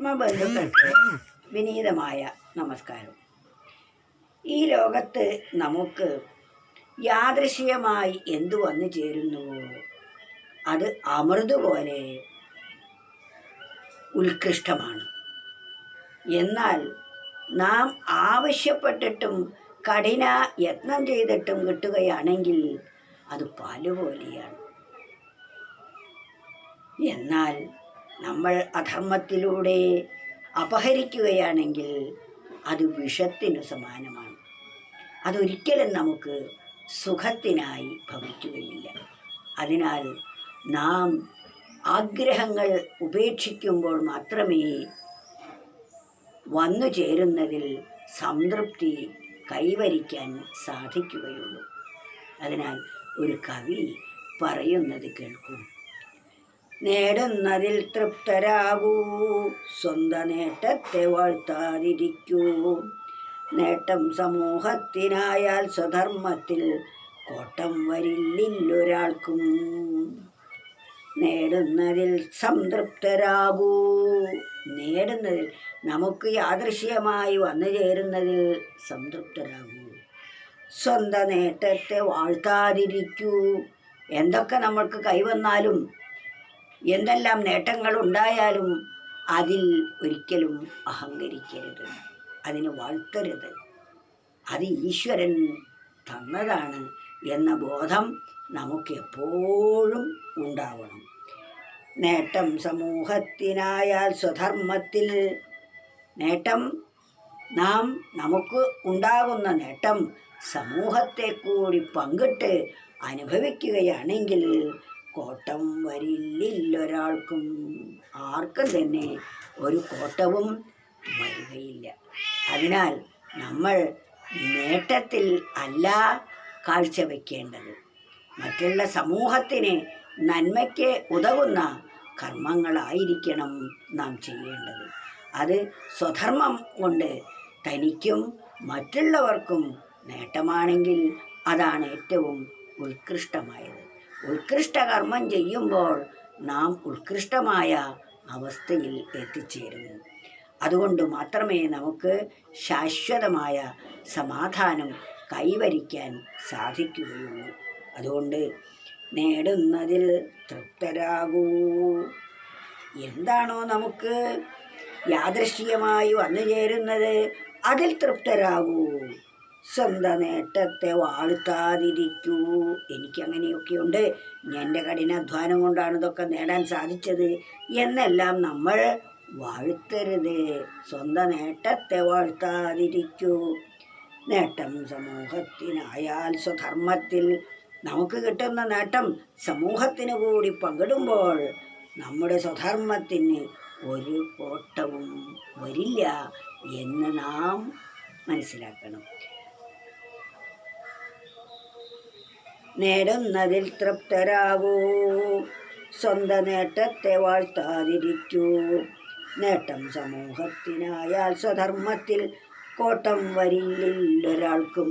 ആത്മബന്ധുക്കൾക്ക് വിനീതമായ നമസ്കാരം. ഈ ലോകത്ത് നമുക്ക് യാദൃശ്ചികമായി എന്തു വന്നു ചേരുന്നുവോ അത് അമൃത് പോലെ ഉത്കൃഷ്ടമാണ്. എന്നാൽ നാം ആവശ്യപ്പെട്ടിട്ടും കഠിന യത്നം ചെയ്തിട്ടും കിട്ടുകയാണെങ്കിൽ അത് പാലുപോലെയാണ്. എന്നാൽ നമ്മൾ അധർമ്മത്തിലൂടെ അപഹരിക്കുകയാണെങ്കിൽ അത് വിഷത്തിനു സമാനമാണ്. അതൊരിക്കലും നമുക്ക് സുഖത്തിനായി ഭവിക്കുകയില്ല. അതിനാൽ നാം ആഗ്രഹങ്ങൾ ഉപേക്ഷിക്കുമ്പോൾ മാത്രമേ വന്നു ചേരുന്നതിൽ സംതൃപ്തി കൈവരിക്കാൻ സാധിക്കുകയുള്ളൂ. അതിനാൽ ഒരു കവി പറയുന്നത് കേൾക്കൂ. നേടുന്നതിൽ തൃപ്തരാകൂ, സ്വന്തം നേട്ടത്തെ വാഴ്ത്താതിരിക്കൂ. നേട്ടം സമൂഹത്തിനായാൽ സ്വധർമ്മത്തിൽ കോട്ടം വരില്ലൊരാൾക്കും. നേടുന്നതിൽ സംതൃപ്തരാകൂ. നേടുന്നതിൽ നമുക്ക് യാദൃശ്ചികമായി വന്നു ചേരുന്നതിൽ സംതൃപ്തരാകൂ. സ്വന്തം നേട്ടത്തെ വാഴ്ത്താതിരിക്കൂ. എന്തൊക്കെ നമ്മൾക്ക് കൈവന്നാലും എന്തെല്ലാം നേട്ടങ്ങൾ ഉണ്ടായാലും അതിൽ ഒരിക്കലും അഹങ്കരിക്കരുത്, അതിന് വാഴ്ത്തരുത്. അത് ഈശ്വരൻ തന്നതാണ് എന്ന ബോധം നമുക്ക് എപ്പോഴും ഉണ്ടാവണം. നേട്ടം സമൂഹത്തിനായാൽ സ്വധർമ്മത്തിൽ. നേട്ടം നമുക്ക് ഉണ്ടാകുന്ന നേട്ടം സമൂഹത്തെ കൂടി പങ്കിട്ട് അനുഭവിക്കുകയാണെങ്കിൽ കോട്ടം വരില്ലൊരാൾക്കും. ആർക്കും തന്നെ ഒരു കോട്ടവും വരികയില്ല. അതിനാൽ നമ്മൾ നേട്ടത്തിൽ അല്ല കാഴ്ചവെക്കേണ്ടത്, മറ്റുള്ള സമൂഹത്തിന് നന്മയ്ക്ക് ഉതകുന്ന കർമ്മങ്ങളായിരിക്കണം നാം ചെയ്യേണ്ടത്. അത് സ്വധർമ്മം കൊണ്ട് തനിക്കും മറ്റുള്ളവർക്കും നേട്ടമാണെങ്കിൽ അതാണ് ഏറ്റവും ഉത്കൃഷ്ടമായത്. ഉത്കൃഷ്ട കർമ്മം ചെയ്യുമ്പോൾ നാം ഉത്കൃഷ്ടമായ അവസ്ഥയിൽ എത്തിച്ചേരുന്നു. അതുകൊണ്ട് മാത്രമേ നമുക്ക് ശാശ്വതമായ സമാധാനം കൈവരിക്കാൻ സാധിക്കുകയുള്ളൂ. അതുകൊണ്ട് നേടുന്നതിൽ തൃപ്തരാകൂ. എന്താണോ നമുക്ക് യാദൃശ്ചികമായി വന്നു ചേരുന്നത് അതിൽ തൃപ്തരാകൂ. സ്വന്തം നേട്ടത്തെ വാഴ്ത്താതിരിക്കൂ. എനിക്കങ്ങനെയൊക്കെയുണ്ട്, എൻ്റെ കഠിനാധ്വാനം കൊണ്ടാണ് ഇതൊക്കെ നേടാൻ സാധിച്ചത് എന്നെല്ലാം നമ്മൾ വാഴ്ത്തരുത്. സ്വന്തം നേട്ടത്തെ വാഴ്ത്താതിരിക്കൂ. നേട്ടം സമൂഹത്തിനായാൽ സ്വധർമ്മത്തിൽ. നമുക്ക് കിട്ടുന്ന നേട്ടം സമൂഹത്തിന് കൂടി പങ്കിടുമ്പോൾ നമ്മുടെ സ്വധർമ്മത്തിന് ഒരു കോട്ടവും വരില്ല എന്ന് നാം മനസ്സിലാക്കണം. നേടുന്നതിൽ തൃപ്തരാകൂ. സ്വന്തം നേട്ടത്തെ വാഴ്ത്താതിരിക്കൂ. നേട്ടം സമൂഹത്തിനായാൽ സ്വധർമ്മത്തിൽ കോട്ടം വരില്ലൊരാൾക്കും.